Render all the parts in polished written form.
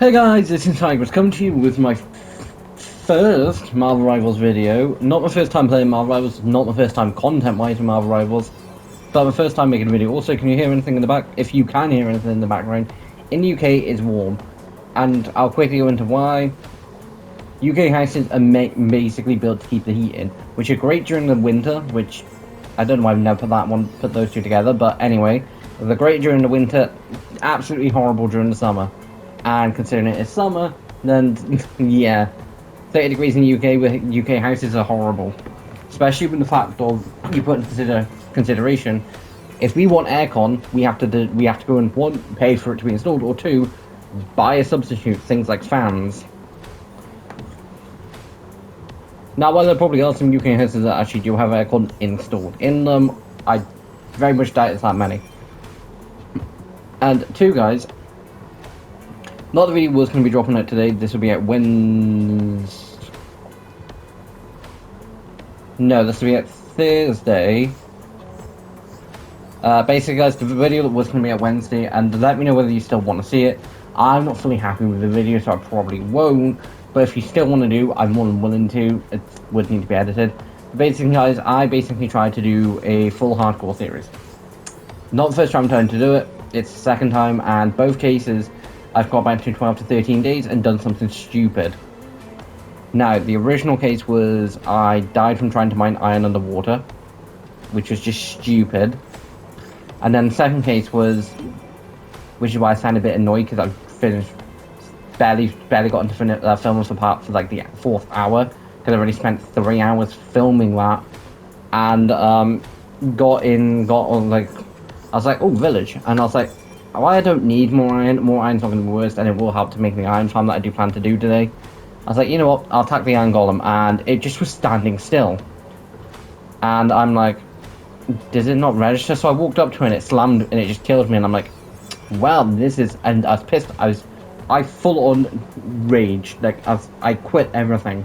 Hey guys, this is Tigers coming to you with my first Marvel Rivals video. Not my first time playing Marvel Rivals, not my first time content-wise in Marvel Rivals, but my first time making a video. Also, can you hear anything in the back? If you can hear anything in the background, in the UK it's warm. And I'll quickly go into why. UK houses are basically built to keep the heat in, which are great during the winter, which I don't know why I've never put those two together, but anyway, they're great during the winter, absolutely horrible during the summer. And considering it is summer, then yeah, 30 degrees in the UK with UK houses are horrible. Especially with the fact of you put into consideration, if we want aircon, we have to go and one, pay for it to be installed, or two, buy a substitute, things like fans. Now, while there probably are some UK houses that actually do have aircon installed in them, I very much doubt it's that many. And two, guys, not the video was going to be dropping out today. This will be at Wednesday. No, this will be at Thursday. Basically, guys, the video was going to be at Wednesday, and let me know whether you still want to see it. I'm not fully happy with the video, so I probably won't. But if you still want to do, I'm more than willing to. It would need to be edited. But basically, guys, I basically tried to do a full hardcore series. Not the first time I'm trying to do it. It's the second time, and both cases, I've got back to 12 to 13 days and done something stupid. Now, the original case was I died from trying to mine iron underwater, which was just stupid. And then the second case was, which is why I sound a bit annoyed because I finished, barely got into filming the part for like the 4th hour, because I already spent 3 hours filming that, and got on like, I was like, oh, village, and I was like, oh, I don't need more iron. More iron's not going to be worse, and it will help to make the iron farm that I do plan to do today. I was like, you know what, I'll attack the iron golem, and it just was standing still. And I'm like, does it not register? So I walked up to it, and it slammed, and it just killed me, and I'm like, well, this is, and I was pissed. I full on rage, like, I quit everything.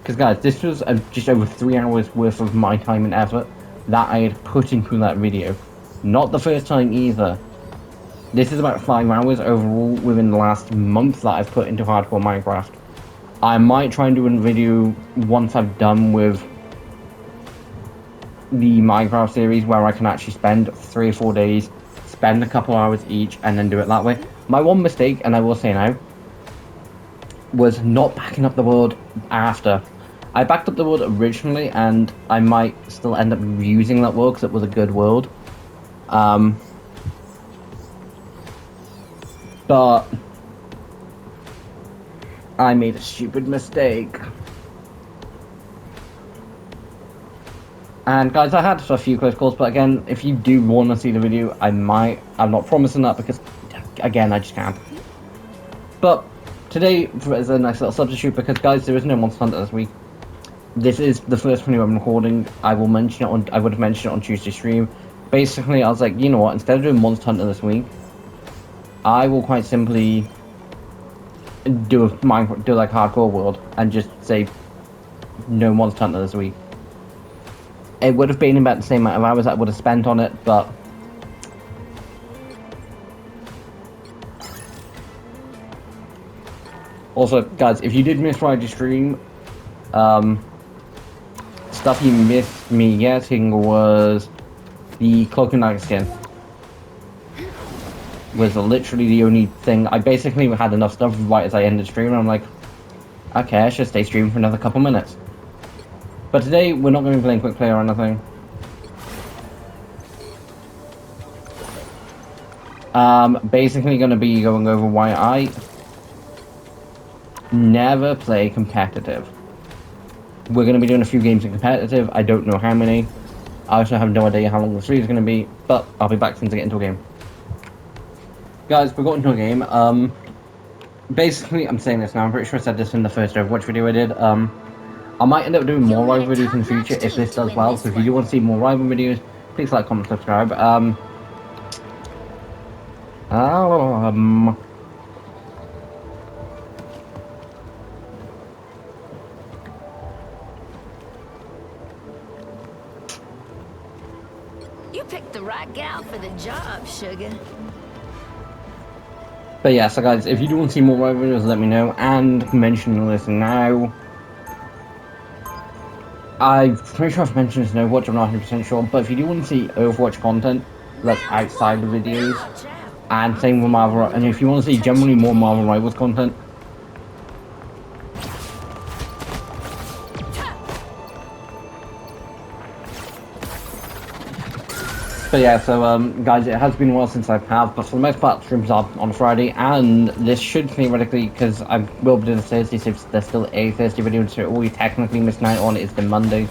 Because guys, this was just over 3 hours worth of my time and effort that I had put into that video. Not the first time either. This is about 5 hours overall within the last month that I've put into hardcore Minecraft. I might try and do a video once I've done with the Minecraft series where I can actually spend 3 or 4 days, spend a couple hours each, and then do it that way. My one mistake, and I will say now, was not backing up the world after. I backed up the world originally, and I might still end up using that world because it was a good world. But I made a stupid mistake. And guys, I had a few close calls, but again, if you do want to see the video, I'm not promising that because, again, I just can't. But today is a nice little substitute because, guys, there is no Monster Hunter this week. This is the first video I'm recording. I would have mentioned it on Tuesday stream. Basically, I was like, you know what, instead of doing Monster Hunter this week, I will quite simply do like hardcore world and just say no Monster Hunter this week. It would have been about the same amount of hours I would have spent on it, but also, guys, if you did miss Friday's stream, stuff you missed me getting was the Cloak and Dagger skin. Was literally the only thing. I basically had enough stuff right as I ended stream, and I'm like, okay, I should stay streaming for another couple minutes. But today, we're not going to be playing quick play or anything. Basically going to be going over why I never play competitive. We're going to be doing a few games in competitive. I don't know how many. I also have no idea how long the stream is going to be, but I'll be back as soon as I get into a game. Guys, we got into a game. Basically, I'm saying this now. I'm pretty sure I said this in the first Overwatch video I did. I might end up doing more rival videos in the future if this does well. So if you do want to see more rival videos, please like, comment, subscribe. You picked the right gal for the job, sugar. But yeah, so guys, if you do want to see more Rival videos, let me know, and mention this now. I'm pretty sure I've mentioned this in Overwatch, I'm not 100% sure, but if you do want to see Overwatch content that's outside the videos, and same with Marvel, and if you want to see generally more Marvel Rivals content, but yeah, so guys, it has been a while since I've had, but for the most part, streams are on Friday, and this should theoretically, because I will be doing Thursday, so there's still a Thursday video, so all you technically missed out on is the Monday.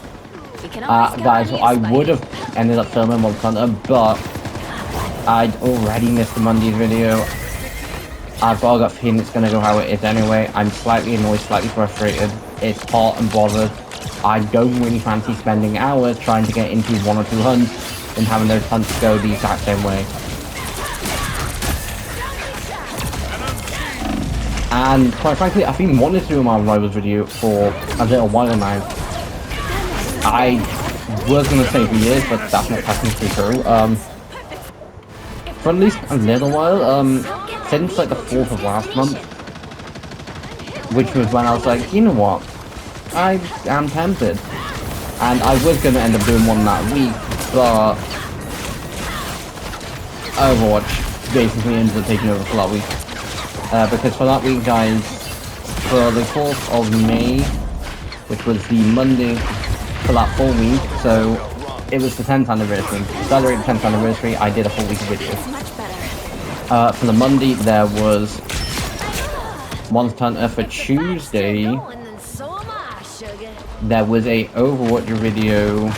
Guys, I would have ended up filming Monster Hunter, but I'd already missed the Monday's video. I've got a gut feeling it's going to go how it is anyway. I'm slightly annoyed, slightly frustrated. It's hot and bothered. I don't really fancy spending hours trying to get into 1 or 2 hunts and having those hunts go the exact same way. And quite frankly, I've been wanting to do my Rivals video for a little while now. I was going to say for years, but that's not technically true. For at least a little while, since like the 4th of last month, which was when I was like, you know what, I am tempted. And I was going to end up doing one that week, but Overwatch basically ended up taking over for that week. Because for that week, guys, for the 4th of May, which was the Monday for that full week, so it was the 10th anniversary. Celebrating the 10th anniversary, I did a full week of videos. For the Monday, there was Monster Hunter. For Tuesday, there was a Overwatch video.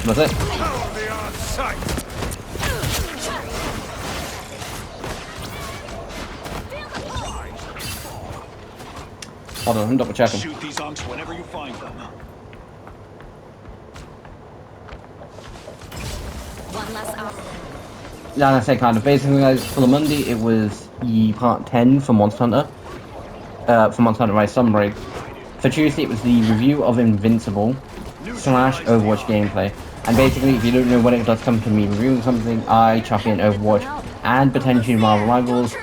Was it? Hold on, I'm double checking. Shoot these unks whenever you find them. Yeah, I say kind of. Basically, guys, for the Monday, it was the part 10 for Monster Hunter. For Monster Hunter Rise Sunbreak. For Tuesday, it was the review of Invincible / Overwatch gameplay. And basically, if you don't know when it does come to me reviewing something, I chuck in Overwatch and potentially Marvel Rivals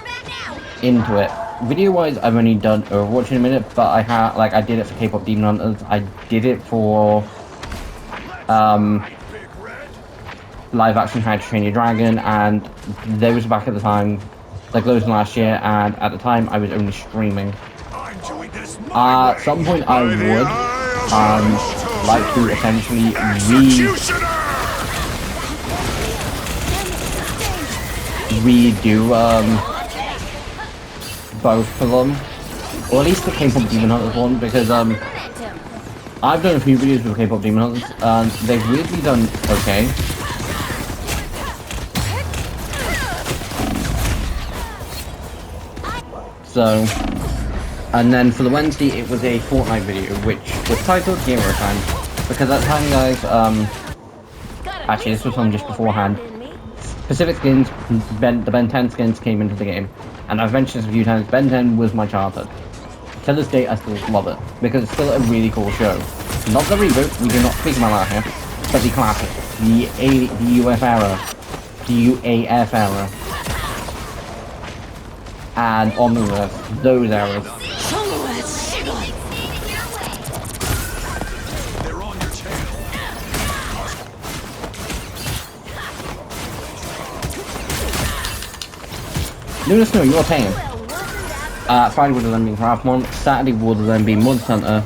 into it. Video-wise, I've only done Overwatch in a minute, but I did it for K-pop Demon Hunters. I did it for live action How to Train Your Dragon, and those back at the time, like those last year, and at the time I was only streaming. At some point I would like to essentially redo both of them, or at least the K-pop Demon Hunters one, because I've done a few videos with K-pop Demon Hunters, and they've really done okay. So, and then for the Wednesday, it was a Fortnite video, which was titled Hero Time, because at the time, guys, actually this was on just beforehand, Pacific Skins, the Ben 10 skins came into the game, and I've mentioned this a few times, Ben 10 was my childhood. To this day, I still love it, because it's still a really cool show. Not the reboot, we do not speak about that here, but the classic, the UF era, the UAF era, and on the rest, those eras. No, Snow, you're paying. Friday would have then been Craft One, Saturday would have then been Monster Hunter.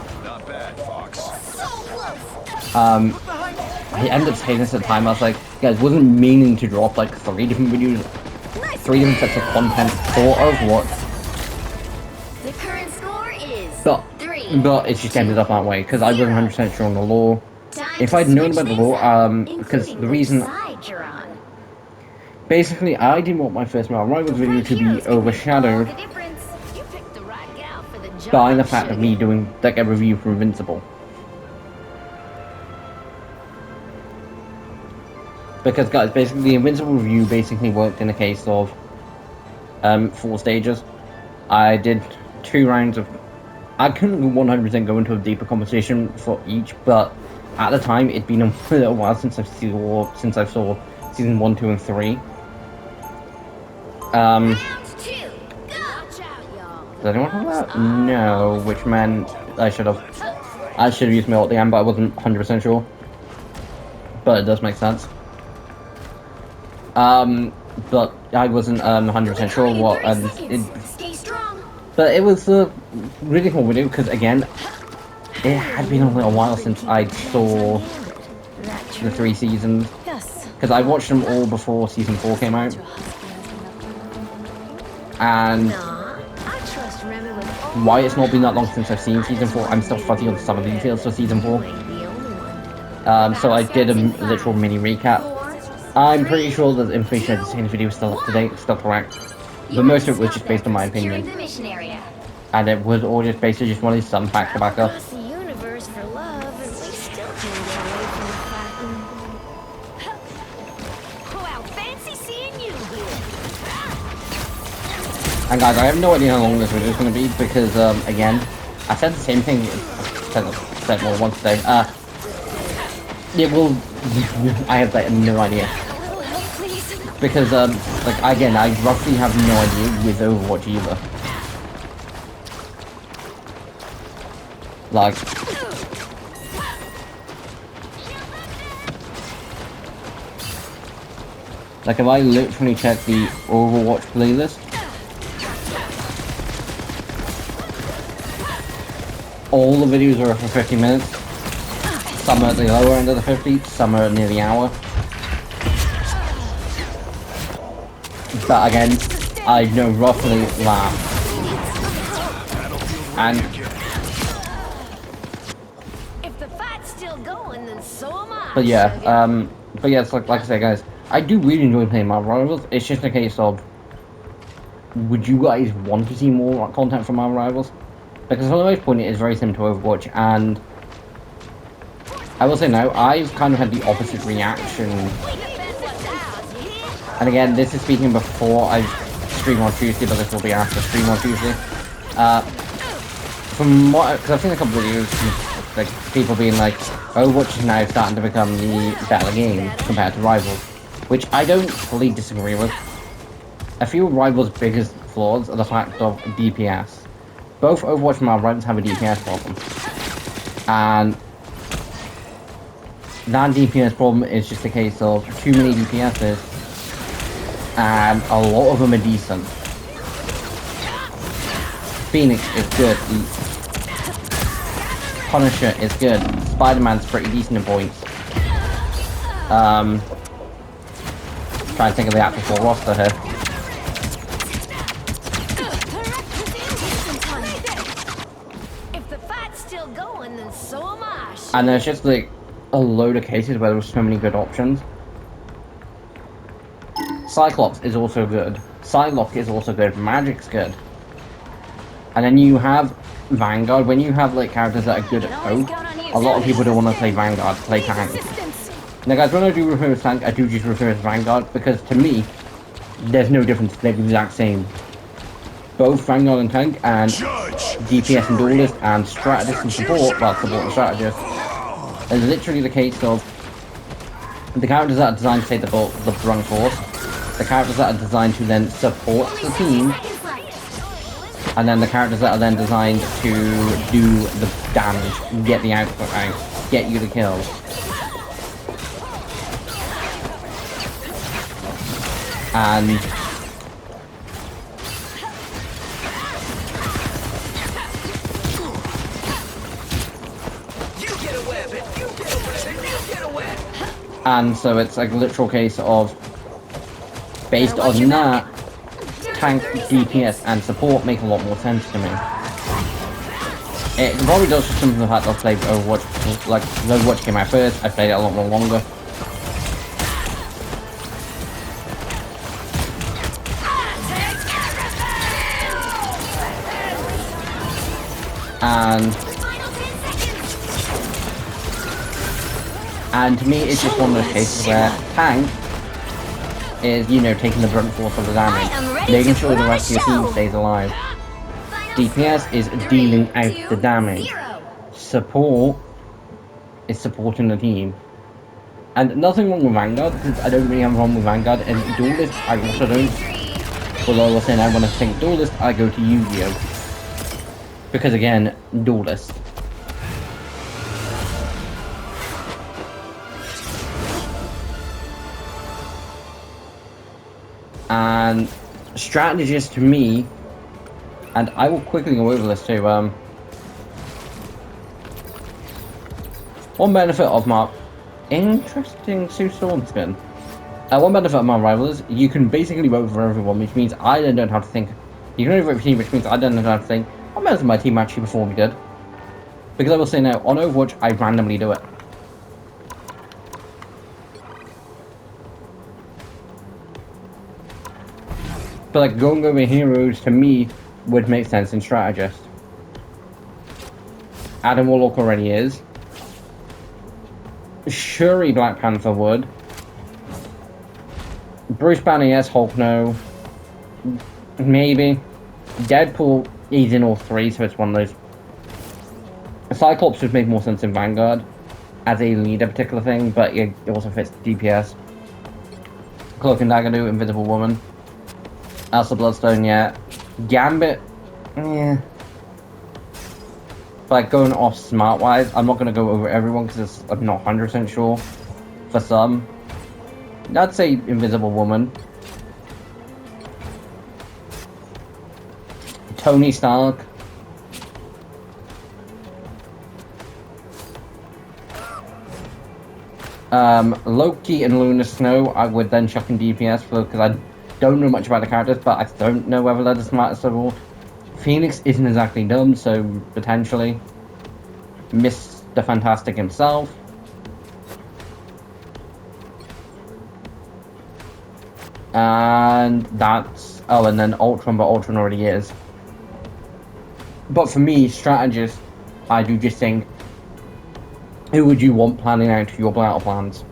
I ended up saying this at the time, I was like, guys, wasn't meaning to drop like 3 different videos, 3 different sets of content for Overwatch. The current score is but it just ended up that way, because I wasn't 100% sure on the lore. If I'd known about the lore, because the reason... Basically, I didn't want my first Marvel Rivals video to be overshadowed by the fact of me doing like a review for Invincible. Because guys, basically the Invincible review basically worked in a case of 4 stages. I did 2 rounds of... I couldn't 100% go into a deeper conversation for each, but at the time it'd been a little while since I saw season 1, 2, and 3. Round 2. Go. Watch out, y'all. Does anyone have that? No, which meant I should have used my ult at the end, but I wasn't 100% sure. But it does make sense. But I wasn't 100% sure what, Stay strong. but it was a really cool video, because again, it had been a little while since I saw the 3 seasons, because I watched them all before season 4 came out, and why it's not been that long since I've seen season 4, I'm still fuzzy on some of the details for season 4, so I did a literal mini recap. I'm pretty sure that the information I just seen in this video is still up to date, still correct, but most of it was just based on my opinion, and it was all just basically just wanted some facts to back up. And guys, I have no idea how long this video is going to be, because, again, I said the same thing, said more once today, it will, I have like, no idea, because, like, again, I roughly have no idea with Overwatch either, like, if I literally check the Overwatch playlist, all the videos are for 50 minutes. Some are at the lower end of the 50, some are near the hour. But again, I know roughly that. And if the fight's still going, then so am I. but yeah, it's like I said, guys, I do really enjoy playing Marvel Rivals. It's just a case of, would you guys want to see more content from Marvel Rivals? Because for the most point, it is very similar to Overwatch, and I will say now, I've kind of had the opposite reaction. And again, this is speaking before I stream on Tuesday, but this will be after stream on Tuesday. From what, because I've seen a couple of videos, like people being like, Overwatch is now starting to become the better game compared to Rivals, which I don't fully disagree with. I feel Rivals' biggest flaws are the fact of DPS. Both Overwatch and Marvel Rivals have a DPS problem, and that DPS problem is just a case of too many DPSs, and a lot of them are decent. Phoenix is good, Punisher is good, Spider-Man's pretty decent in points. Trying to think of the actual full roster here. And there's just like a load of cases where there were so many good options. Cyclops is also good. Psylocke is also good. Magic's good. And then you have Vanguard. When you have like characters that are good at both, a lot of people don't want to play Vanguard, play tank. Now guys, when I do refer to tank, I do just refer to Vanguard, because to me, there's no difference. They're the exact same. Both Vanguard and tank, and DPS and duelist, and strategist and support, well, support and strategist, is literally the case of the characters that are designed to take the brunt force, the characters that are designed to then support the team, and then the characters that are then designed to do the damage, get the output out, get you the kills. And so it's like a literal case of, based on that, tank, DPS, and support make a lot more sense to me. It probably does for some of the fact I've played Overwatch, like, Overwatch came out first, I played it a lot more longer. And to me, it's just one of those cases where tank is, you know, taking the brunt force of the damage, making sure the rest of your team stays alive. DPS is dealing out the damage. Support is supporting the team. And nothing wrong with Vanguard, because I don't really have a problem with Vanguard, and Duelist, I also don't. Although I was saying when I think Duelist, I go to Yu-Gi-Oh! Because again, Duelist. And strategist to me, and I will quickly go over this too, one benefit of my interesting Sue Storm skin. One benefit of my rival is you can basically vote for everyone, which means I then don't have to think. You can only vote for your team, which means I don't have to think, what members of my team actually performed good? Because I will say now, on Overwatch, I randomly do it. But like going over heroes to me would make sense in strategist. Adam Warlock already is. Shuri Black Panther would. Bruce Banner yes, Hulk no. Maybe. Deadpool he's in all three, so it's one of those. Cyclops would make more sense in Vanguard as a leader particular thing, but it also fits DPS. Cloak and Dagger do, Invisible Woman. Elsa Bloodstone, yeah. Gambit, yeah. But going off smart-wise, I'm not going to go over everyone because I'm not 100% sure. For some. I'd say Invisible Woman. Tony Stark. Loki and Luna Snow, I would then chuck in DPS for because I don't know much about the characters, but I don't know whether they're the smartest of all. Phoenix isn't exactly dumb, so potentially. Mr. Fantastic himself. And that's... Oh, and then Ultron, but Ultron already is. But for me, strategist, I do just think, who would you want planning out your battle plans?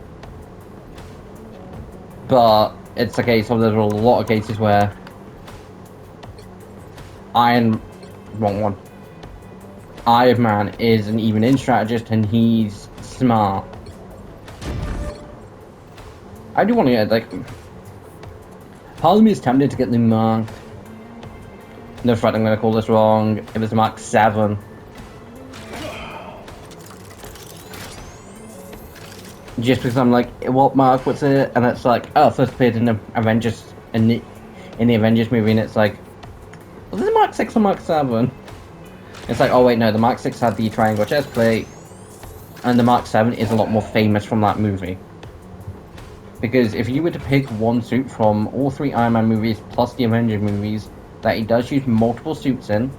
But it's a case of there's a lot of cases where wrong one. Iron Man isn't even in strategist and he's smart. I do want to get, like, part of me is tempted to get the Mark. No threat, I'm going to call this wrong. It was Mark 7. Just because I'm like, what Mark, what's it? And it's like, oh, first appeared in the Avengers, in the Avengers movie, and it's like, was it Mark 6 or Mark 7? It's like, oh wait, no, the Mark 6 had the triangle chest plate, and the Mark 7 is a lot more famous from that movie. Because if you were to pick one suit from all 3 Iron Man movies, plus the Avengers movies, that he does use multiple suits in,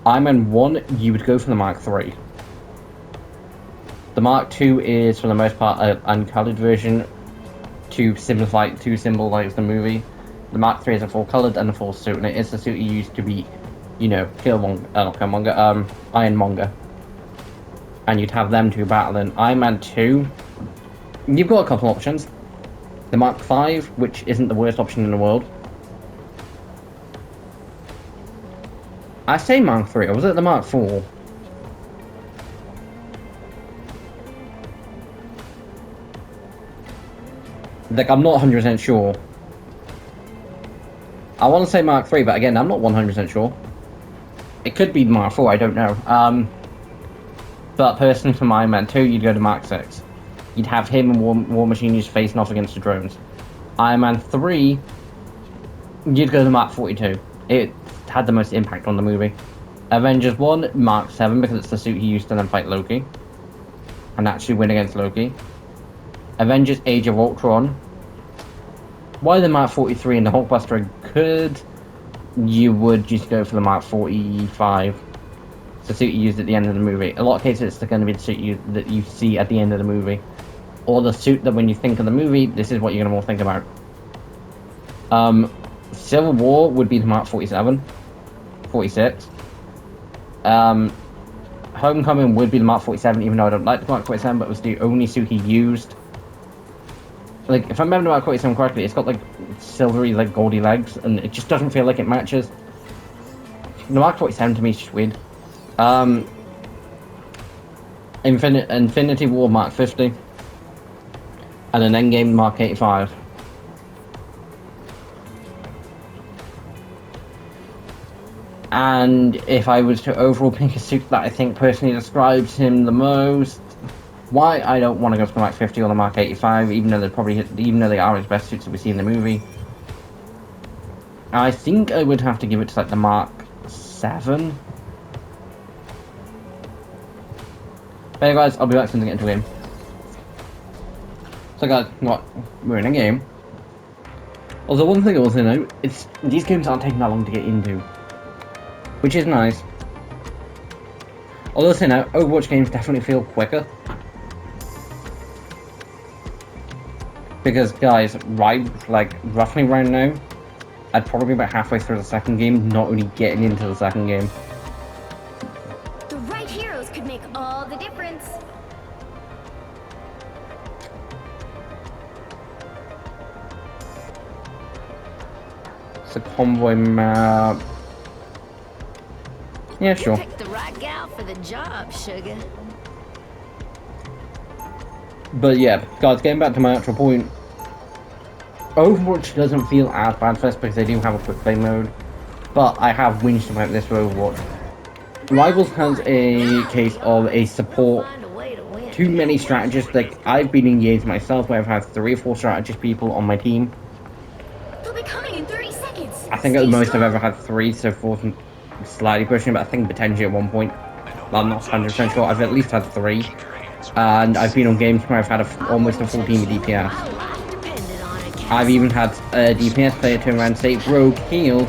Iron Man 1, you would go for the Mark 3. The Mark 2 is, for the most part, an uncolored version to symbolize the movie. The Mark 3 is a full-colored and a full suit, and it is the suit you used to be, you know, Ironmonger. And you'd have them two battling. Iron Man 2, you've got a couple options. The Mark 5, which isn't the worst option in the world. I say Mark 3, or was it the Mark 4? Like, I'm not 100% sure. I want to say Mark 3, but again, I'm not 100% sure. It could be Mark 4, I don't know. But personally, for Iron Man 2, you'd go to Mark 6. You'd have him and War Machine just facing off against the drones. Iron Man 3, you'd go to Mark 42. It had the most impact on the movie. Avengers 1, Mark 7, because it's the suit he used to then fight Loki. And actually win against Loki. Avengers Age of Ultron. Why the Mark 43 and the Hulkbuster could, you would just go for the Mark 45. It's the suit you used at the end of the movie. A lot of cases it's going to be the suit that you see at the end of the movie. Or the suit that when you think of the movie, this is what you're going to more think about. Civil War would be the Mark 47. 46. Homecoming would be the Mark 47, even though I don't like the Mark 47, but it was the only suit he used. Like, if I remember the Mark 47 correctly, it's got, like, silvery, like, goldy legs, and it just doesn't feel like it matches. The Mark 47 to me is just weird. Infinity War Mark 50. and an endgame Mark 85. And if I was to overall pick a suit that I think personally describes him the most, why I don't want to go for the Mark 50 or the Mark 85, even though they are his best suits that we see in the movie. I think I would have to give it to like the Mark 7. But hey guys, I'll be back soon to get into a game. So guys, we're in a game. Although one thing I also know, these games aren't taking that long to get into, which is nice. Although Overwatch games definitely feel quicker. Because guys, roughly right now, I'd probably be about halfway through the second game, not really getting into the second game. The right heroes could make all the difference. It's a convoy map. Yeah, sure. You picked the right gal for the job, sugar. But yeah, guys, getting back to my actual point. Overwatch doesn't feel as bad first because they do have a quick play mode. But I have whinged about this for Overwatch. Rivals has a case of a support too many strategists. Like, I've been engaged myself where I've had 3 or 4 strategist people on my team. They'll be coming in 30 seconds. I think at the most I've ever had 3, so 4 slightly pushing, but I think potentially at one point, I'm not 100% sure, I've at least had 3. And I've been on games where I've had almost a full team of DPS. I've even had a DPS player turn around and say Rogue heal,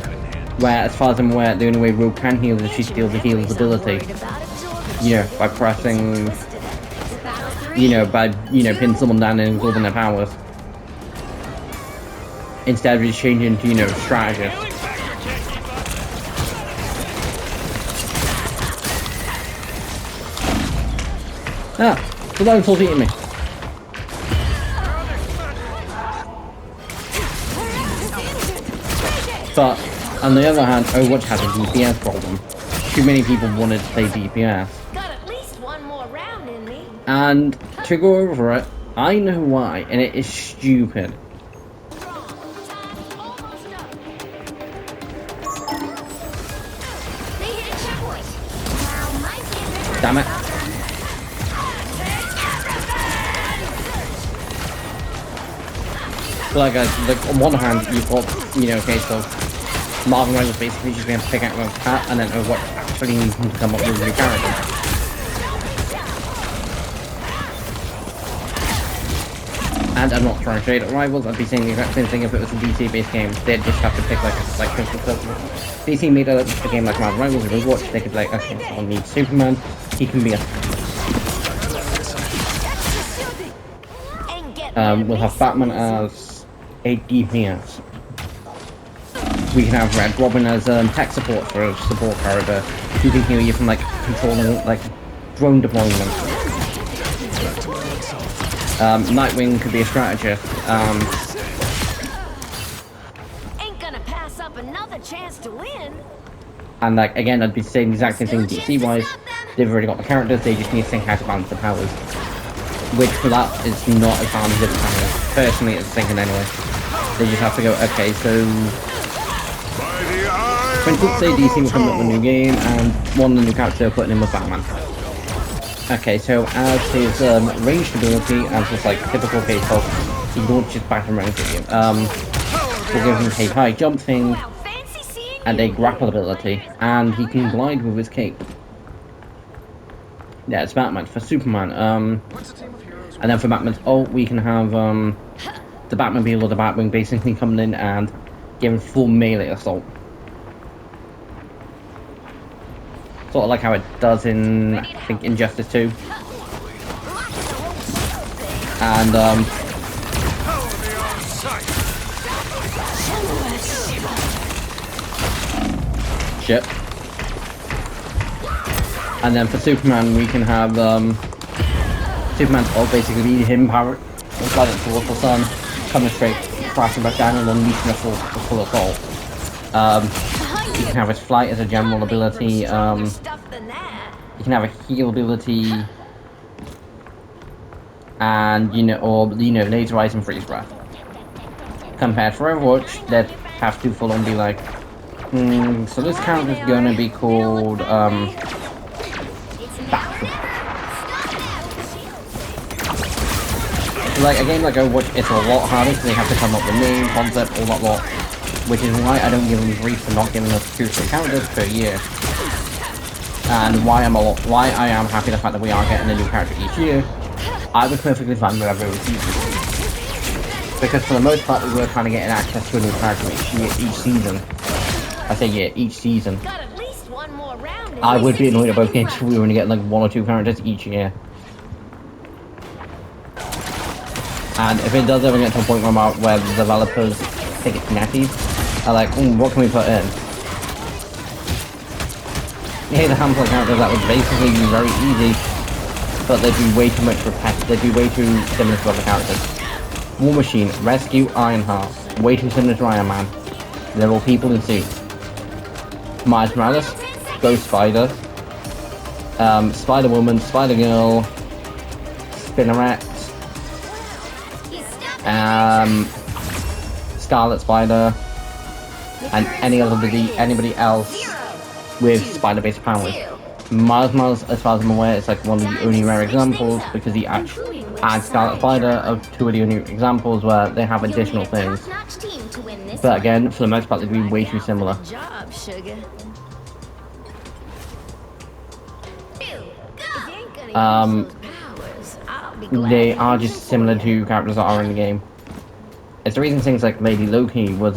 where as far as I'm aware, the only way Rogue can heal is she steals the healer's ability. You know, by pressing, pin someone down and absorbing their powers. Instead of just changing to, strategist. The line's all eating me. But, on the other hand, Overwatch has a DPS problem. Too many people wanted to play DPS. Got at least one more round in me. And, to go over it, I know why, and it is stupid. Damn it. Like, on one hand, you've got, case of Marvin Reynolds basically just being able to pick out a cat, and then Overwatch actually needs him to come up with a new character. And I'm not trying to shade at Rivals, I'd be saying the exact same thing if it was a DC-based game. They'd just have to pick, DC made a game like Marvin Rivals or Overwatch, they could be like, okay, someone needs Superman, he can be a... we'll have Batman as a DPS. We can have Red Robin as tech support for a support character who can heal you from controlling drone deployment. Nightwing could be a strategist. Ain't gonna pass up another chance to win. And again, I'd be saying the exact same thing DC wise. They've already got the characters, they just need to think how to balance the powers. Which for that is not as hard as it is. Personally, it's thinking anyway. They just have to go, okay, so... For instance, say DC will come up with a new game, and one of the new characters they're putting in was Batman. Okay, so as his ranged ability, as just typical case of, he launches Batman range at you. We'll give him a high jump thing, and a grapple ability, and he can glide with his cape. Yeah, it's Batman. For Superman, and then for Batman's ult, we can have the Batmobile or the Batwing basically coming in and giving full melee assault. Sort of like how it does in, I think, Injustice 2. And shit. And then for Superman, we can have Superman's ult basically be him power, like towards the sun, coming straight, crashing back down, and unleashing a full assault. You can have his flight as a general ability. You can have a heal ability. and laser eyes and freeze breath. Compared to Overwatch, they'd have to full on be like, so this character's gonna be called like a game like Overwatch, it's a lot harder because they have to come up with name, concept, all that lot, which is why I don't give them grief for not giving us 2-3 characters per year. And why I am happy the fact that we are getting a new character each year. I was perfectly fine with every season. Because for the most part we were kind of getting access to a new character each season. I say each season. Got at least one more round. I would be annoyed at both games if we were only getting like 1 or 2 characters each year. And if it does ever get to a point where the developers think it's natty, are like, what can we put in? Here's a handful of characters that would basically be very easy, but they'd be way too much they'd be way too similar to other characters. War Machine, Rescue, Ironheart, way too similar to Iron Man. They're all people in suits. Miles Morales, Ghost Spider, Spider-Woman, Spider-Girl, Spinneret, Scarlet Spider, and anybody else with spider-based powers. Miles Morales, as far as I'm aware, is like one of the only rare examples because he actually adds Scarlet Spider of 2 of the only examples where they have additional things. But again, for the most part, they'd be way too similar. They are just similar to characters that are in the game. It's the reason things like Lady Loki was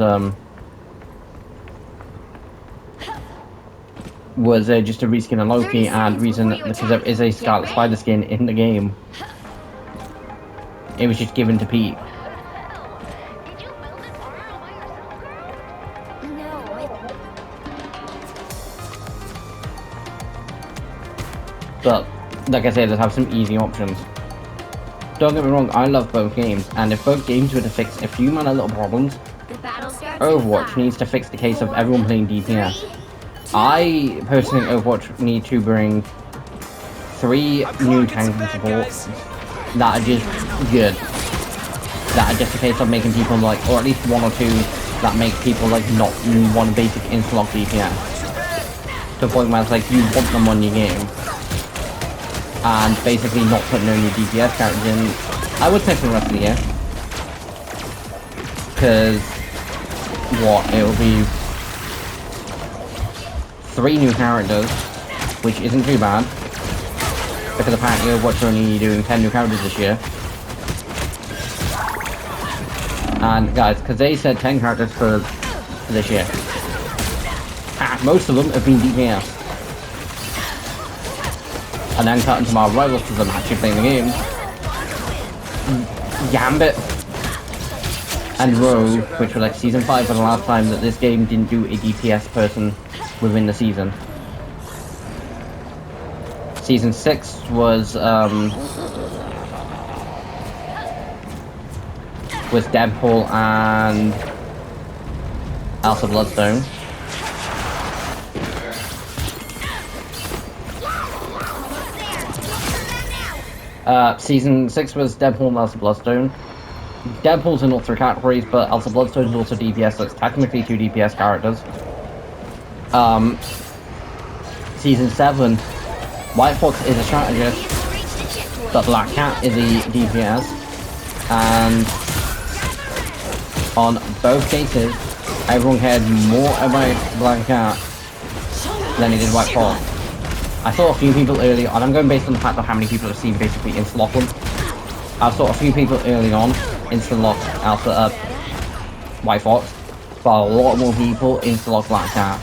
just a reskin of Loki, and reason because there is a Scarlet Spider skin in the game. It was just given to Pete. But like I said, let's have some easy options. Don't get me wrong, I love both games, and if both games were to fix a few minor little problems, Overwatch needs to fix the case of everyone playing DPS. I personally think Overwatch need to bring 3 new tanking supports that are just good. That are just a case of making people like, or at least 1 or 2 that make people like not want basic insta-lock DPS. To a point where it's like you want them on your game. And basically not putting no new DPS characters in, I would say for the rest of the year. Because, it will be 3 new characters, which isn't too bad. Because apparently Overwatch are only doing 10 new characters this year. And guys, because they said 10 characters for this year. Most of them have been DPS. And then cut into my rivals because I'm actually playing the game. Gambit and Rogue, which were like season 5 for the last time that this game didn't do a DPS person within the season. Season 6 was Deadpool and Elsa Bloodstone. Season 6 was Deadpool and Elsa Bloodstone. Deadpool's in all 3 categories, but Elsa Bloodstone is also DPS, so it's technically 2 DPS characters. Season 7, White Fox is a strategist, but Black Cat is a DPS, and on both cases, everyone cared more about Black Cat than he did White Fox. I saw a few people early on, I'm going based on the fact of how many people have seen basically insta-lock them. I saw a few people early on insta-lock Alpha White Fox, but a lot more people insta-lock Black Cat.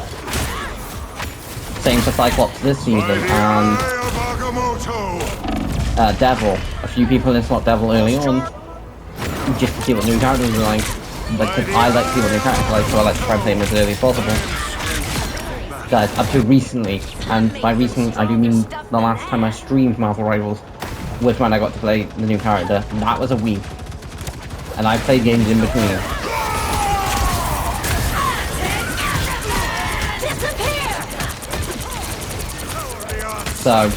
Same for Cyclops this season, and Devil. A few people insta-lock Devil early on, just to see what new characters are like. Because I like to see what new characters are like, so I like to try and play them as early as possible. Guys, up to recently, and by recent I do mean the last time I streamed Marvel Rivals was when I got to play the new character. That was a week, and I played games in between. So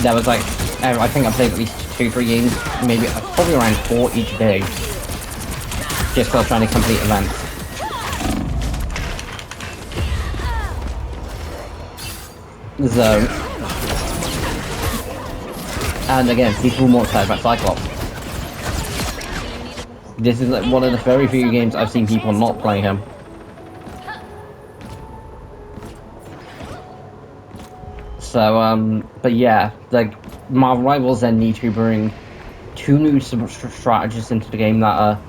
there was like, I think I played at least 2-3 games, maybe probably around 4 each day. Just while trying to complete events. So, and again, people are more excited about Cyclops. This is like one of the very few games I've seen people not play him. So, but yeah, like, Marvel Rivals then need to bring 2 new strategists into the game that are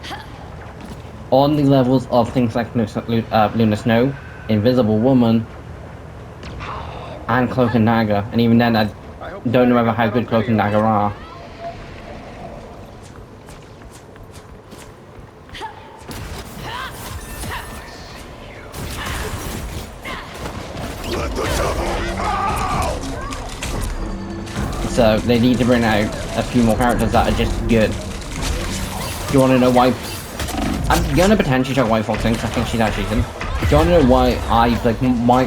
on the levels of things like Luna Snow, Invisible Woman, and Cloak and Dagger. And even then, I don't know how good Cloak and Dagger are. So they need to bring out a few more characters that are just good. Do you want to know why? I'm gonna potentially talk White Fox because I think she's actually decent. Do you want to know why I like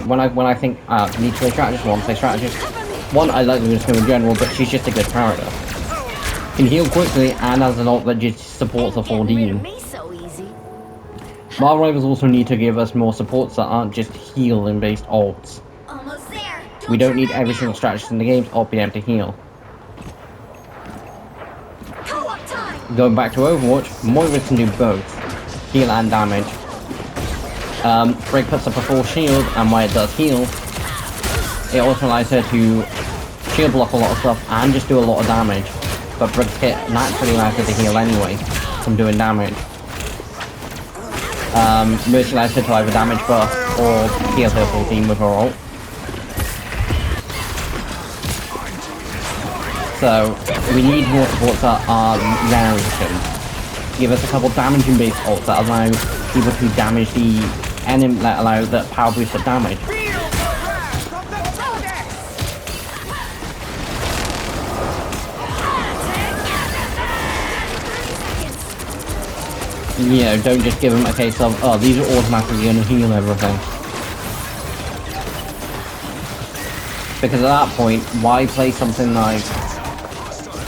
when I think need to play strategist, want to play strategist? One, I like Luna Snow in general, but she's just a good character. Can heal quickly and has an ult that just supports the 4D. Marvel Rivals also need to give us more supports that aren't just healing based ults. We don't need every single strategist in the game to be able to heal. Going back to Overwatch, Moira can do both, heal and damage. Break puts up a full shield, and when it does heal, it also allows her to shield block a lot of stuff and just do a lot of damage. But Brick's hit naturally allows her to heal anyway, from doing damage. Mercy allows her to either damage buff or heal her full team with her ult. So, we need more supports that are variations. Give us a couple damaging based ults that allow people to damage the enemy, that allow the power boost of damage. You know, don't just give them a case of, oh, these are automatically going to heal everything. Because at that point, why play something like,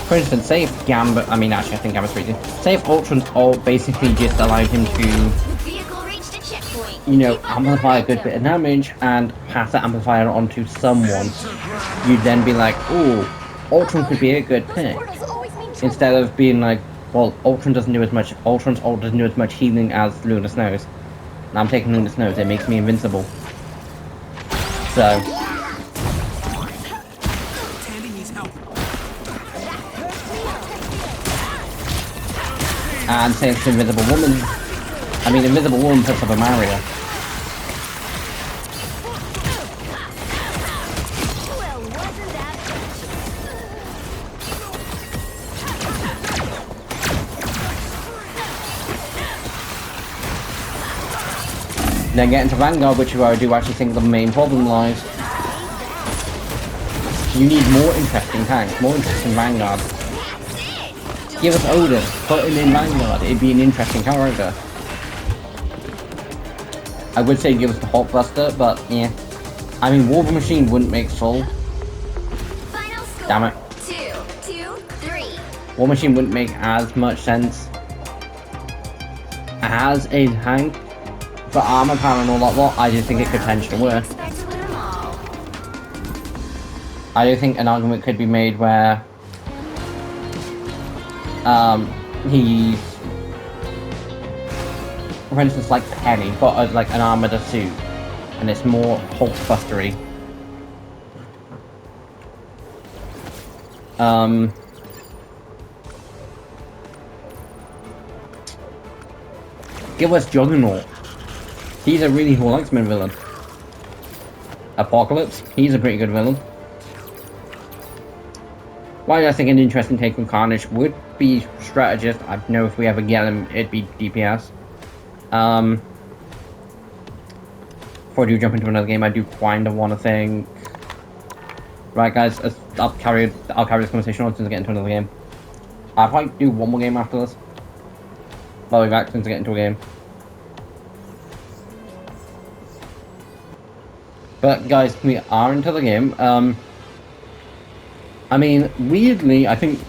for instance, say if Gambit, I mean actually I think Gambit's pretty good. Say if Ultron's ult basically just allowed him to, you know, amplify a good bit of damage and pass that amplifier on to someone. You'd then be like, ooh, Ultron could be a good pick. Instead of being like, well, Ultron doesn't do as much, Ultron's ult doesn't do as much healing as Luna Snow's. And I'm taking Luna Snow's, it makes me invincible. So. And say it's Invisible Woman. I mean, Invisible Woman puts up a Mario. Then get into Vanguard, which is where I do actually think the main problem lies. You need more interesting tanks, more interesting Vanguard. Give us Odin, put him in Vanguard, it'd be an interesting character. I would say give us the Hulkbuster, but yeah. I mean, War Machine wouldn't make full. Damn it. 2-2-3. War Machine wouldn't make as much sense as a tank. For armor power and all that lot, I do think it could potentially work. I do think an argument could be made where he's, for instance, like Penny, but like an armored suit, and it's more Hulkbustery. Give us Juggernaut. He's a really cool X-Men villain. Apocalypse, he's a pretty good villain. While I think an interesting take on Carnage would be strategist, I don't know if we ever get him, it'd be DPS. Before I do jump into another game, I do kind of want to think. Right, guys, I'll carry this conversation on since I get into another game. I'll probably do one more game after this. I'll be back since I get into a game. But guys, we are into the game. I mean, weirdly, I think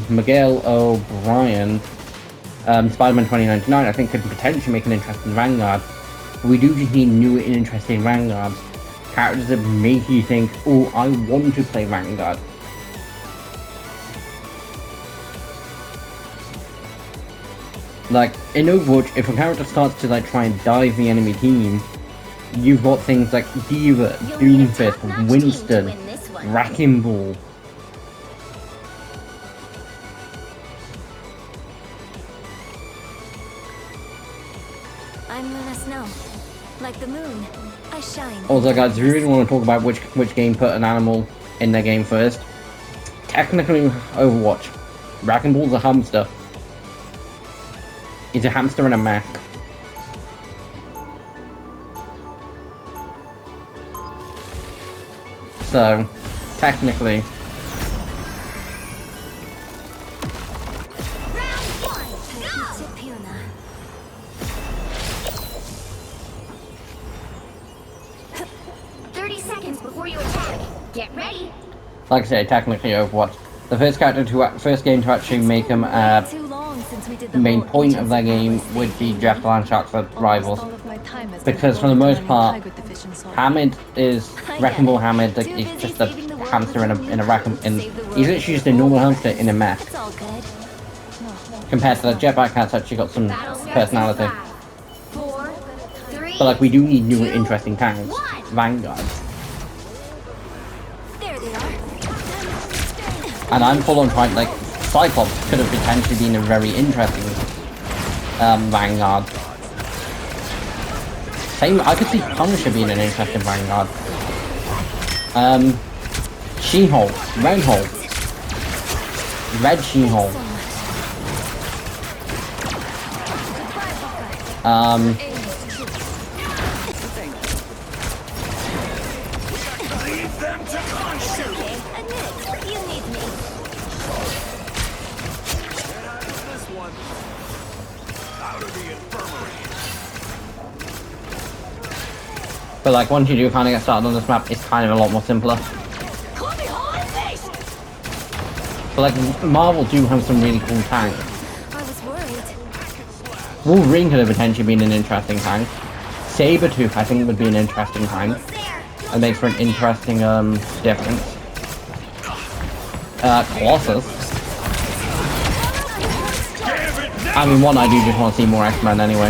Miguel O'Brien, Spider-Man 2099, I think could potentially make an interesting Vanguard. We do just need new and interesting Vanguards. Characters that make you think, oh, I want to play Vanguard. Like, in Overwatch, if a character starts to like try and dive the enemy team, you've got things like Diva, Doomfist, Winston, Wrecking Ball. I'm Luna Snow. Like the moon, I shine. Also, guys, if you really want to talk about which game put an animal in their game first, technically Overwatch. Wrecking Ball's a hamster. He's a hamster and a Mac. So, technically. Round one, go! 30 seconds before you attack. Get ready. Like I say, technically Overwatch. The first game to actually make him main point of their game would be Jeff Landshark's rivals. Because for the most part, Hamid is Wrecking Ball Hamid. Like, he's just a hamster in a wrecking. He's literally just a normal hamster in a mess. Compared to the Jetpack Cat's actually got some personality. But like, we do need new and interesting tanks. Vanguard. And I'm full on trying, like, Cyclops could have potentially been a very interesting Vanguard. Same, I could see Punisher being an interesting Vanguard. She-Hulk, Red Hulk, Red She-Hulk. But like, once you do kind of get started on this map, it's kind of a lot more simpler. But like, Marvel do have some really cool tanks. I was worried. Wolverine could have potentially been an interesting tank. Sabretooth, I think, would be an interesting tank. It makes for an interesting difference. Colossus. I mean, one, I do just want to see more X-Men anyway.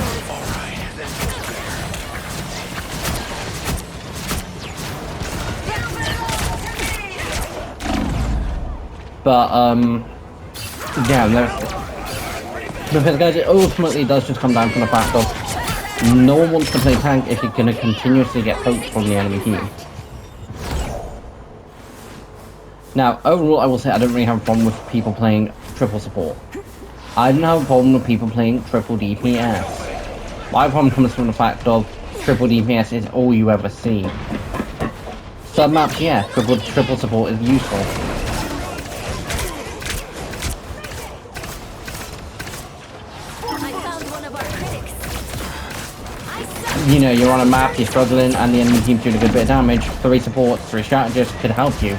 But, yeah, because guys, it ultimately does just come down from the fact of no one wants to play tank if you're going to continuously get poked from the enemy team. Now, overall, I will say I don't really have a problem with people playing triple support. I don't have a problem with people playing triple DPS. My problem comes from the fact of triple DPS is all you ever see. Some maps, yeah, triple support is useful. You know, you're on a map, you're struggling, and the enemy team's doing a good bit of damage. 3 supports, 3 strategists could help you.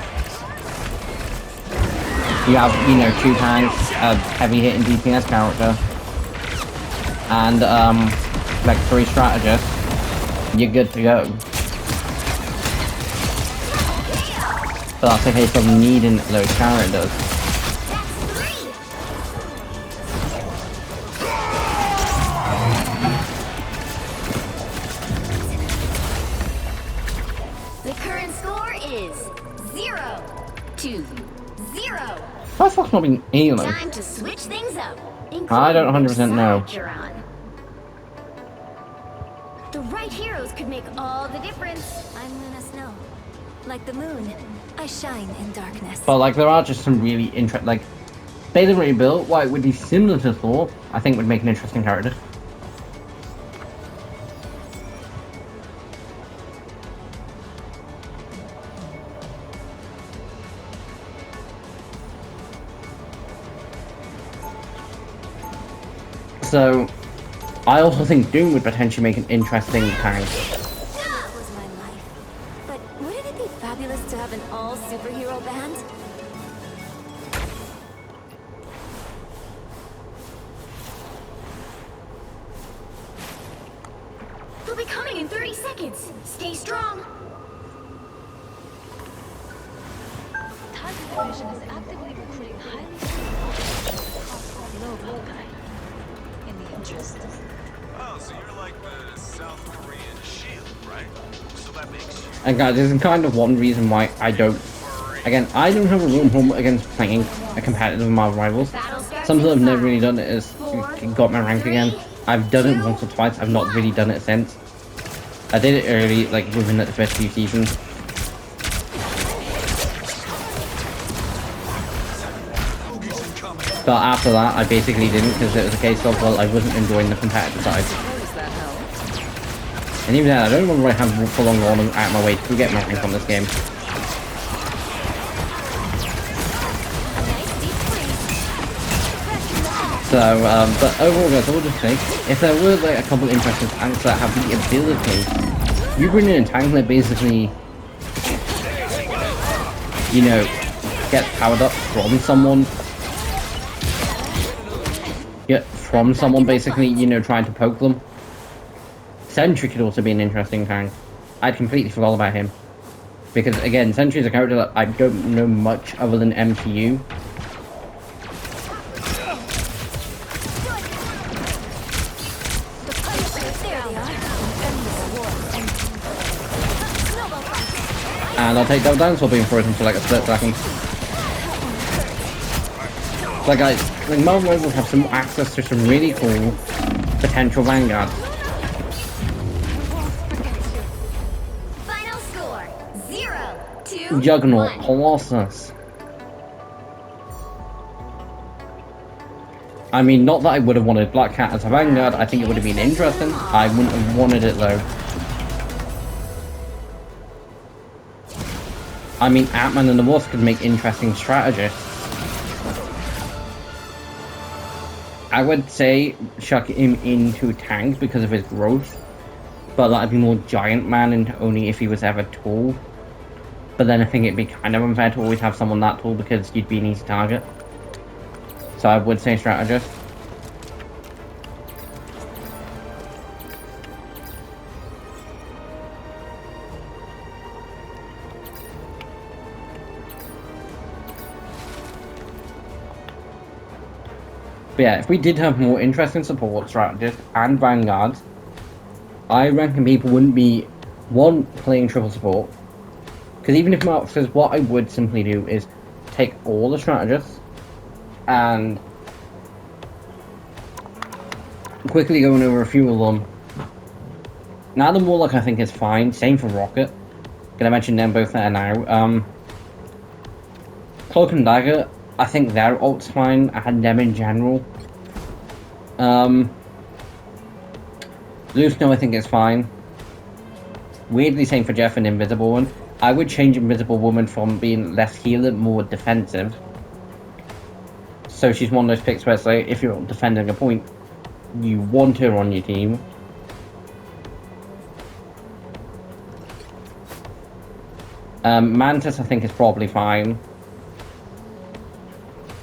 You have, you know, 2 tanks, a heavy hitting DPS character, and, like 3 strategists. You're good to go. But that's a case of needing those characters. Why the fuck's not being Elo? Time to switch things up. I don't 100% know. The right heroes could make all the difference. I'm Luna Snow. Like the moon, I shine in darkness. But like, there are just some really interesting, like, they didn't really build what would be similar to Thor, I think would make an interesting character. So, I also think Doom would potentially make an interesting tank. That was my life. But wouldn't it be fabulous to have an all-superhero band? They'll be coming in 30 seconds. Stay strong. Target division is actively recruiting highly skilled below Hawkeye. In the interest. Oh, so you're like the South Korean Shield, right? So that makes you... And guys, this is kind of one reason why I don't... Again, I don't have a real problem against playing a competitive with my rivals. Something I've never really done is got my rank again. I've done it once or twice, I've not really done it since. I did it early, like within the first few seasons. But after that, I basically didn't, because it was a case of, well, I wasn't enjoying the competitive side. And even then, I don't remember I have full on gone out of my way to get my rank on this game. So, but overall guys, I would just say, if there were like a couple interesting tanks that have the ability, you bring in a tank that basically, you know, gets powered up from someone, basically, you know, trying to poke them. Sentry could also be an interesting tank. I'd completely forgot about him. Because again, Sentry is a character that I don't know much other than MTU. And I'll take that dinosaur beam for it for like a split second. Like guys, like Marvel Rivals have some access to some really cool potential vanguards. Final score 0-2. Juggernaut, Colossus. I mean, not that I would have wanted Black Cat as a vanguard. I think it would have been interesting. I wouldn't have wanted it though. I mean, Ant-Man and the Wasp could make interesting strategists. I would say chuck him into tanks because of his growth, but that'd be more Giant Man and only if he was ever tall. But then I think it'd be kind of unfair to always have someone that tall because you'd be an easy target. So I would say strategist. But yeah, if we did have more interesting support strategists and vanguards, I reckon people wouldn't be, one, playing triple support. Because even if Mark says, what I would simply do is take all the strategists and quickly going over a few of them. Now the Warlock I think is fine, same for Rocket. Gonna mention them both there now. Cloak and Dagger, I think their ult's fine, I had them in general. Lucio I think is fine. Weirdly same for Jeff and Invisible Woman. I would change Invisible Woman from being less healer, more defensive. So she's one of those picks where it's like, if you're defending a point, you want her on your team. Mantis I think is probably fine.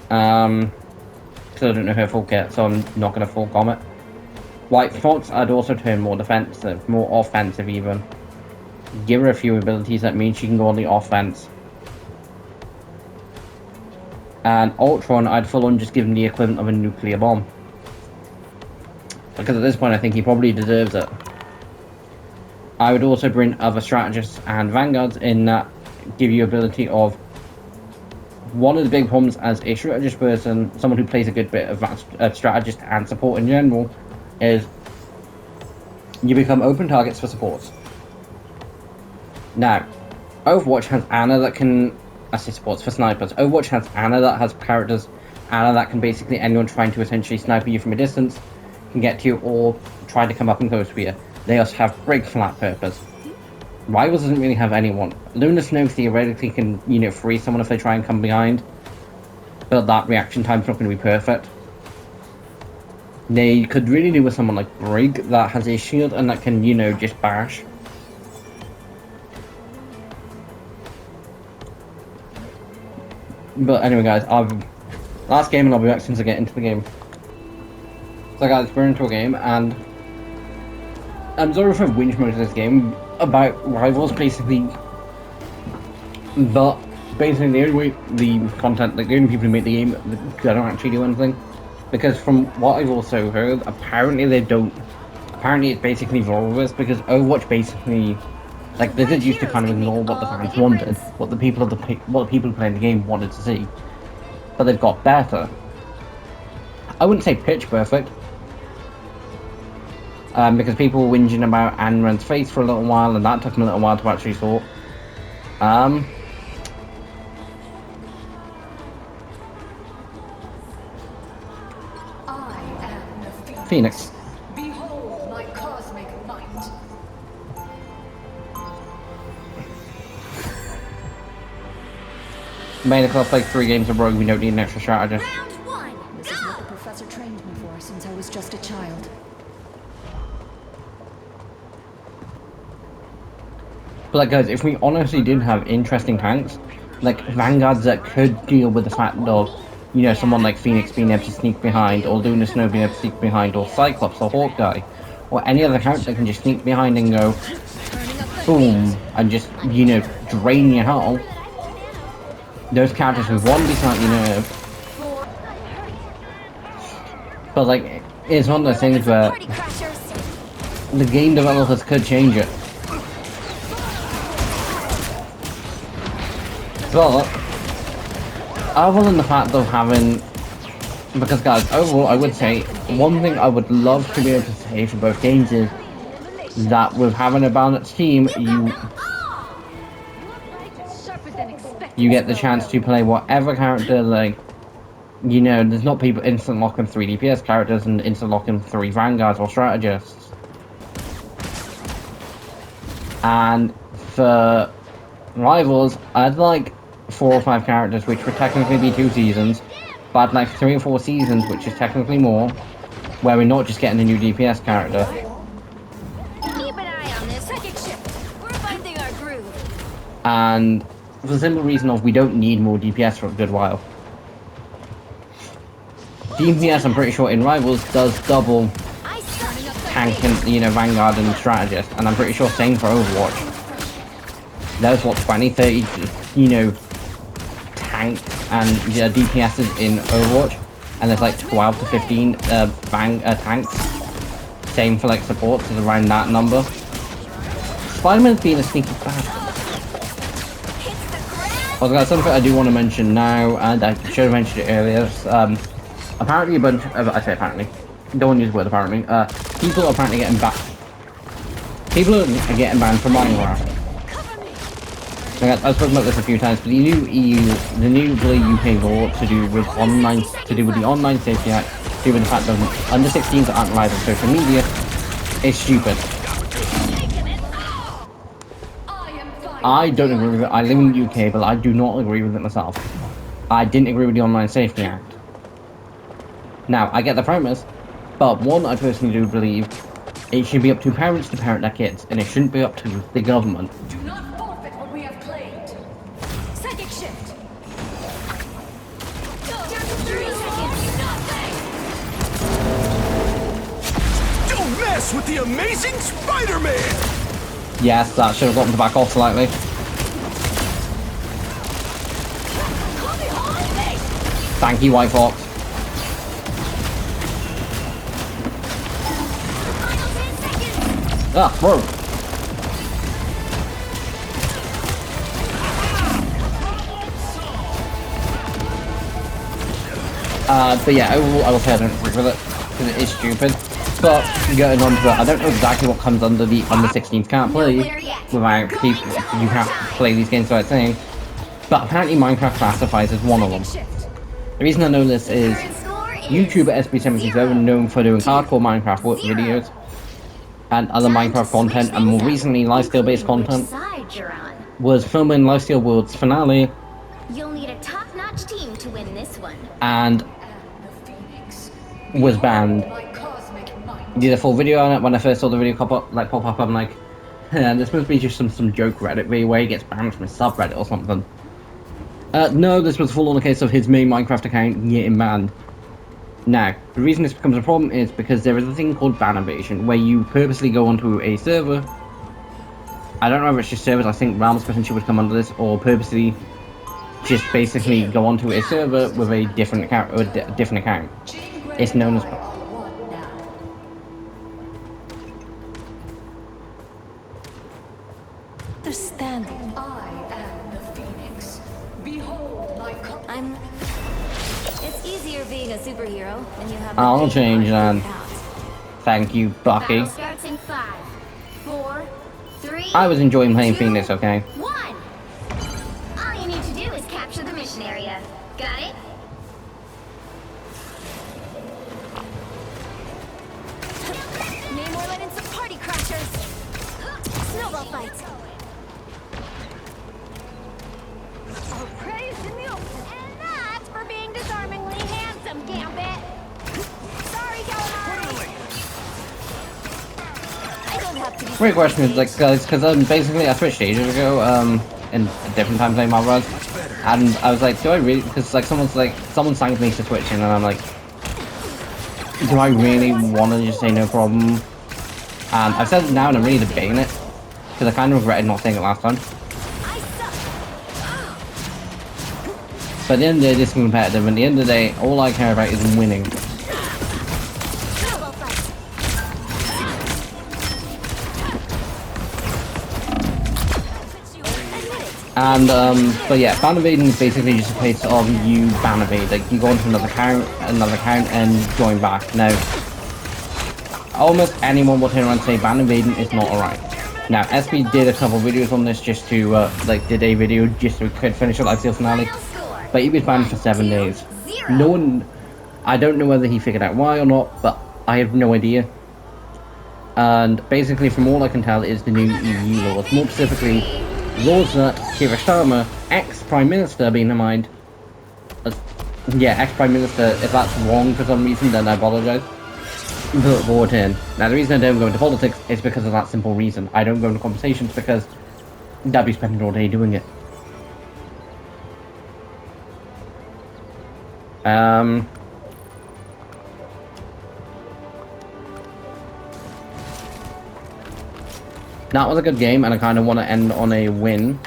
Because I don't know her full kit, so I'm not going to full comment. White Fox I'd also turn more defensive, more offensive even. Give her a few abilities that means she can go on the offense. And Ultron I'd full on just give him the equivalent of a nuclear bomb. Because at this point I think he probably deserves it. I would also bring other strategists and vanguards in that give you ability of... One of the big problems as a strategist person, someone who plays a good bit of strategist and support in general, is you become open targets for supports. Now, Overwatch has Ana that can assist supports for snipers. Overwatch has Ana that has characters, Ana that can basically anyone trying to essentially sniper you from a distance can get to you or try to come up and close to you. They also have Break for that purpose. Rivals doesn't really have anyone. Lunar Snow theoretically can, you know, free someone if they try and come behind. But that reaction time's not going to be perfect. They could really do with someone like Brig that has a shield and that can, you know, just bash. But anyway guys, last game and I'll be back since I get into the game. So guys, we're into a game and I'm sorry for whinge most of this game about rivals, basically. But basically, the only way the content, like the only people who make the game, they don't actually do anything. Because from what I've also heard, apparently they don't. Apparently, it's basically Volvers because Overwatch basically, like, they did used to kind of ignore what the fans wanted, what the people who playing the game wanted to see. But they've got better. I wouldn't say pitch perfect. Because people were whinging about Anran's face for a little while, and that took them a little while to actually sort. Phoenix. Behold my cosmic might. Made us play 3 games in a row, we don't need an extra strategist. Round one. This is what the professor trained me for since I was just a child. But like guys, if we honestly did have interesting tanks, like vanguards that could deal with the fact of, you know, someone like Phoenix being able to sneak behind, or Luna Snow being able to sneak behind, or Cyclops, or Hawkeye, or any other character that can just sneak behind and go, boom, and just, you know, drain your hull. Those characters would one, be slightly nerfed. But like, it's one of those things where Party crashers. the game developers could change it. But other than the fact of having, because guys, overall I would say one thing I would love to be able to say for both games is that with having a balanced team, you get the chance to play whatever character, like, you know, there's not people instant locking 3 DPS characters and instant locking 3 vanguards or strategists. And for rivals, I'd like 4 or 5 characters, which would technically be 2 seasons, but I'd like 3 or 4 seasons, which is technically more, where we're not just getting a new DPS character. Keep an eye on this. Second shift. We're finding our groove. And for the simple reason of we don't need more DPS for a good while. DPS, I'm pretty sure in Rivals does double I started up tank and, you know, Vanguard and Strategist, and I'm pretty sure same for Overwatch. There's what, 20, 30, you know, tank and DPSs in Overwatch, and there's like 12 to 15 tanks. Same for like supports, is around that number. Spider-Man's being a sneaky bastard. Oh, guys, something I do want to mention now, and I should have mentioned it earlier. Apparently, a bunch of, I say apparently, don't want to use the word apparently. People are apparently getting banned. People are getting banned from Minecraft. Like, I've spoken about this a few times, but the new EU, the new UK law to do with the Online Safety Act, to do with the fact that under 16s aren't allowed on social media, is stupid. I don't agree with it. I live in the UK, but I do not agree with it myself. I didn't agree with the Online Safety Act. Now, I get the premise, but one, I personally do believe it should be up to parents to parent their kids, and it shouldn't be up to the government. Do not forfeit what we have claimed. second shift. Down to 3 seconds. Nothing. Don't mess with the amazing Spider-Man! Yes, that should have gotten to back off slightly. Thank you, White Fox. Ah, whoa. But yeah, overall, I will say I don't agree with it, because it is stupid. But, getting on to it, I don't know exactly what comes under the under 16s can't play without people, you can't play these games without saying. But apparently Minecraft classifies as one of them. The reason I know this is YouTuber SB77, known for doing hardcore Minecraft videos and other Minecraft content, and more recently lifesteal based content, was filming Lifesteal World's finale. You'll need a top-notch team to win this one. And was banned. Did a full video on it. When I first saw the video pop up, I'm like, this must be just some joke Reddit video where he gets banned from his subreddit or something. No, this was full on a case of his main Minecraft account getting banned. Now, the reason this becomes a problem is because there is a thing called ban evasion, where you purposely go onto a server. I don't know if it's just servers, I think Realms potentially would come under this, or purposely just basically go onto a server with a different account, or a different account. It's known as... Understanding. I am the Phoenix. Behold my I'm... It's easier being a superhero when you have the I'll big change part that. figured out. Thank you, Bucky. Battle starts in 5, 4, 3. I was enjoying playing 2, Phoenix, okay? 1. All you need to do is capture the mission area. Got it? Namor let in some party crashers. Snowball fight. Oh, praise to you. And that's for being disarmingly handsome, Gambit. Sorry, Galahad. I don't have to be. Great question is, like, guys, because basically I switched ages ago, in a different time playing Marvel Rivals, and I was like, do I really, because like someone signed me to Twitch, and I'm like, do I really want to just say no problem? And I've said it now and I'm really debating it, because I kind of regretted not saying it last time. But at the end of the day, this is competitive, and at the end of the day, all I care about is winning. Snowball fight. And, but yeah, ban evading is basically just a case of you ban evade. Like, you go into another account, and join back. Now, almost anyone will turn around and say ban evading is not alright. Now, SP did a couple videos on this just to, like, did a video just so we could finish the live sales finale. But he was banned for 7 days. No one, I don't know whether he figured out why or not, but I have no idea. And basically, from all I can tell, is the new EU laws. More specifically, laws that Kirishima, ex-Prime Minister, being in mind, yeah, ex-Prime Minister, if that's wrong for some reason, then I apologise, brought in. Now, the reason I don't go into politics is because of that simple reason. I don't go into conversations because I'd be spending all day doing it. That was a good game, and I kind of want to end on a win.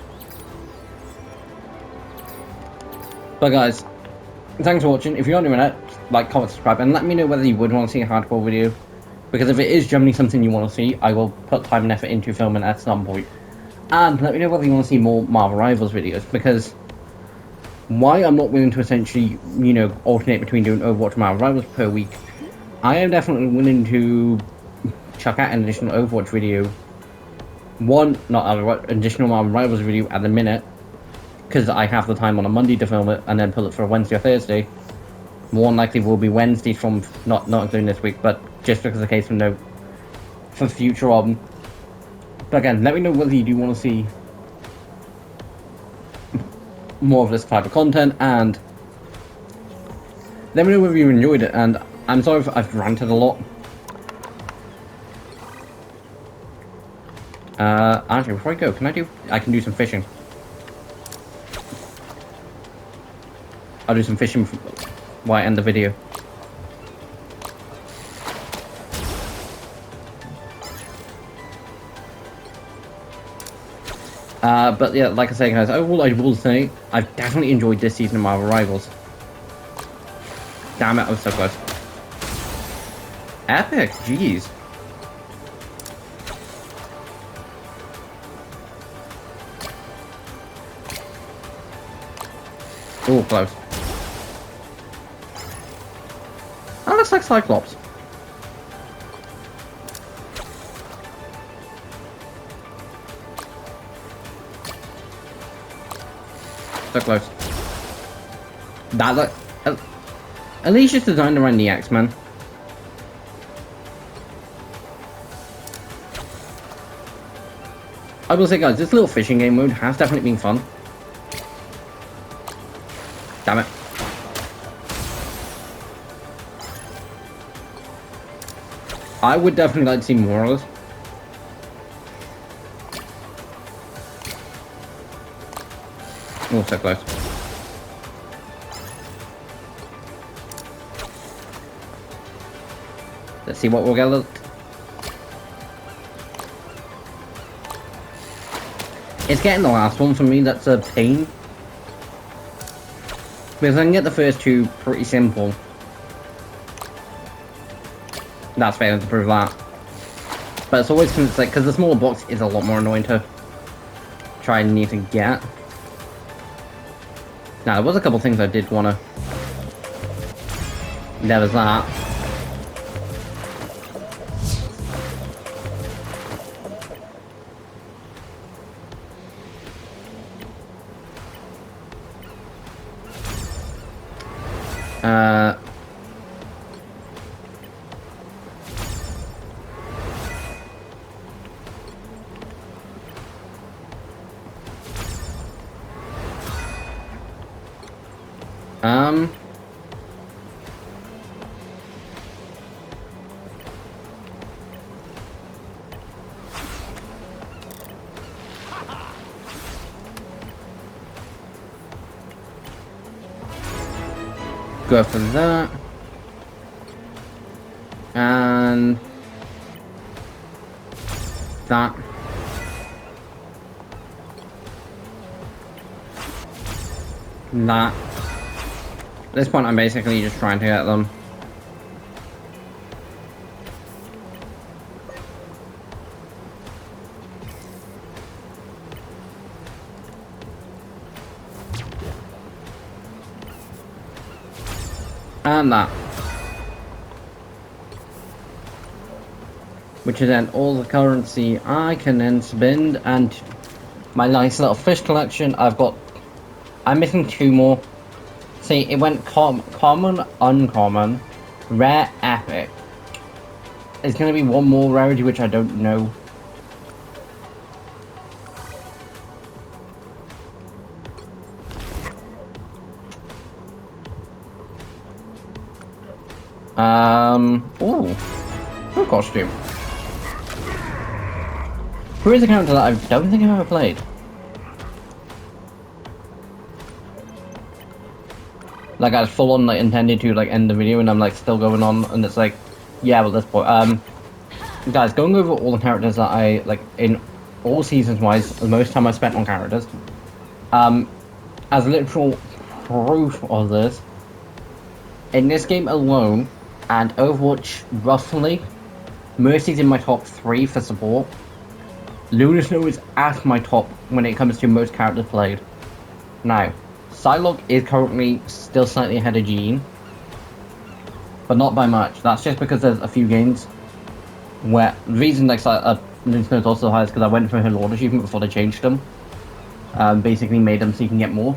But guys, thanks for watching. If you're on the internet, like, comment, subscribe, and let me know whether you would want to see a hardcore video. Because if it is generally something you want to see, I will put time and effort into filming at some point. And let me know whether you want to see more Marvel Rivals videos, because why I'm not willing to essentially, you know, alternate between doing Overwatch and Marvel Rivals per week, I am definitely willing to chuck out an additional Overwatch video. One, not an additional Marvel Rivals video at the minute, because I have the time on a Monday to film it, and then pull it for a Wednesday or Thursday. More than likely will be Wednesday from, not including this week, but just because the case of no, for future on. But again, let me know whether you do want to see more of this type of content, and let me know whether you enjoyed it. And I'm sorry if I've ranted a lot. Actually, before I go, I can do some fishing. I'll do some fishing while I end the video. But yeah, like I say, guys, all I will say, I've definitely enjoyed this season of Marvel Rivals. Damn it, I was so close. Epic, jeez. Oh, close. That looks like Cyclops. So close. That look. At least it's designed around the X-Men. I will say, guys, this little fishing game mode has definitely been fun. Damn it. I would definitely like to see more of this. Oh, so close. Let's see what we'll get. It's getting the last one for me that's a pain. Because I can get the first two pretty simple. That's failing to prove that. But it's always like, because the smaller box is a lot more annoying to try and need to get. Now, there was a couple things I did want to... There was that. Go for that. And that. That. At this point, I'm basically just trying to get them. And that. Which is then all the currency I can then spend, and my nice little fish collection. I'm missing two more. See, it went common, uncommon, rare, epic. There's gonna be one more rarity which I don't know. Ooh. Good costume. Who is a character that I don't think I've ever played? Like, I was full on, like, intended to, like, end the video, and I'm, like, still going on, and it's like, yeah, well, this point, guys, going over all the characters that I, like, in all seasons-wise, the most time I spent on characters, as literal proof of this, in this game alone, and Overwatch, roughly, Mercy's in my top 3 for support. Luna Snow is at my top when it comes to most characters played. Now, Psylocke is currently still slightly ahead of Jean, but not by much. That's just because there's a few games where the reason like Luna Snow is also high is because I went for her Lord achievement before they changed them. Basically made them so you can get more.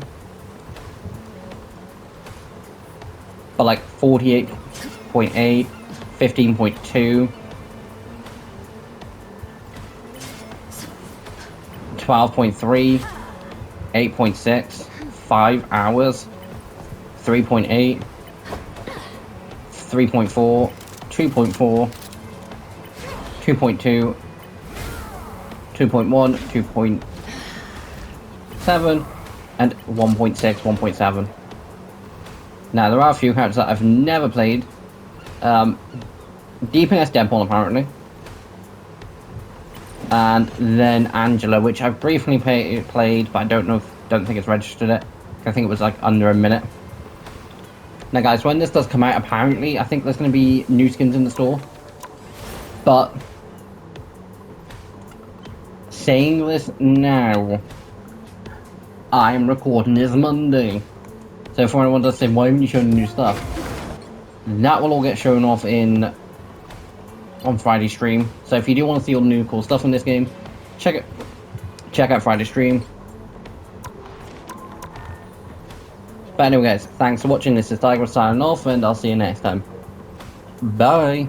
But like 48.8, 15.2, 12.3, 8.6, 5 hours, 3.8, 3.4, 2.4, 2.2, 2.1, 2.7, and 1.6, 1.7. Now, there are a few characters that I've never played. DPS Deadpool, apparently. And then Angela, which I've briefly played, but I don't think it's registered it. I think it was like under a minute. Now guys, when this does come out, apparently, I think there's going to be new skins in the store. But, saying this now, I'm recording this Monday. So if anyone does say, why haven't you shown the new stuff? That will all get shown off on Friday stream. So if you do want to see all the new cool stuff in this game, check out Friday stream. But anyway guys, thanks for watching. This is Tiger signing off, and I'll see you next time. Bye!